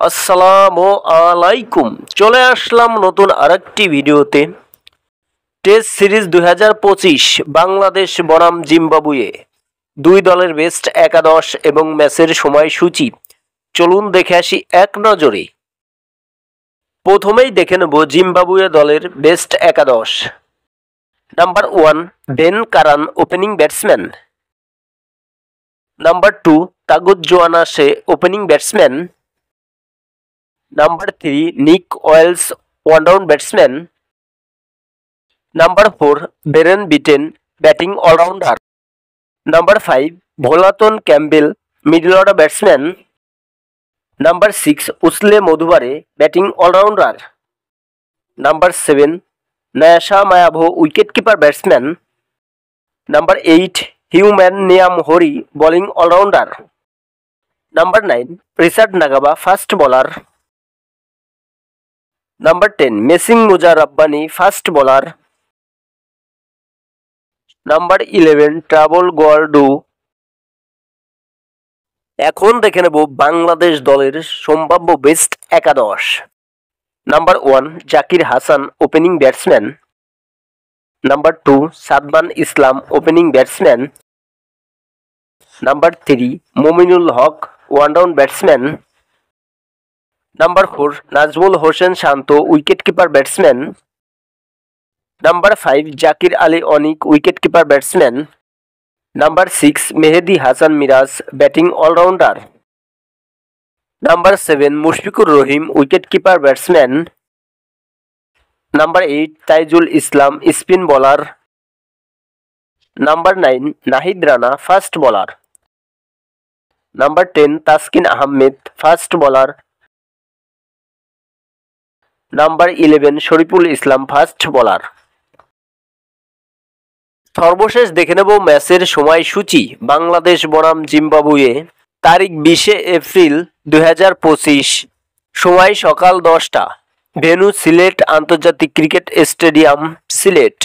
আসসালামু আলাইকুম। চলে আসলাম নতুন আরেকটি ভিডিওতে। টেস্ট সিরিজ 2025 বাংলাদেশ বনাম জিম্বাবুয়ে, দুই দলের বেস্ট একাদশ এবং ম্যাচের সময়সূচি চলুন দেখে আসি এক নজরে। প্রথমেই দেখে নেব জিম্বাবুয়ে দলের বেস্ট একাদশ। নাম্বার 1 বেন কারান, ওপেনিং ব্যাটসম্যান। নাম্বার 2 তাগুজ্জোয়ানা শে, opening batsman. Number 3 Nick Oils, one down batsman. Number 4 Beren Bitten, batting all-rounder. Number 5 Bholaton Campbell, middle order batsman. Number 6 Usle Modubare, batting all-rounder. Number 7 Nayasha Mayabho, wicket-keeper batsman. Number 8 Human Niam Hori, bowling all-rounder. Number 9 Richard Nagaba, fast bowler. Number 10 Messing Muja Rabbani, fast bowler. Number 11 Trouble Gordu. এখন দেখে নেব বাংলাদেশ দলের সম্ভাব্য best একাদশ। Number 1 Zakir Hasan, opening batsman. Number 2 Sadman Islam, opening batsman. Number 3 Mominul Haque, one down batsman. Number 4 Najmul Hossain Shanto, wicketkeeper batsman. Number 5 Zakir Ali Anik, wicketkeeper batsman. Number 6 Mehidy Hasan Miraz, batting allrounder. Number 7 Mushfiqur Rahim, wicketkeeper batsman. Number 8 Taijul Islam, spin bowler. Number 9 Nahid Rana, fast bowler. Number 10 Taskin Ahmed, fast bowler. Number 11 Shariful Islam, fast bowler. সর্বশেষ দেখে নেব ম্যাচের সময়সূচি বাংলাদেশ বনাম Zimbabwe. তারিখ 20 April 2025, সময় সকাল 10টা, ভেন্যু সিলেট আন্তর্জাতিক ক্রিকেট স্টেডিয়াম, সিলেট।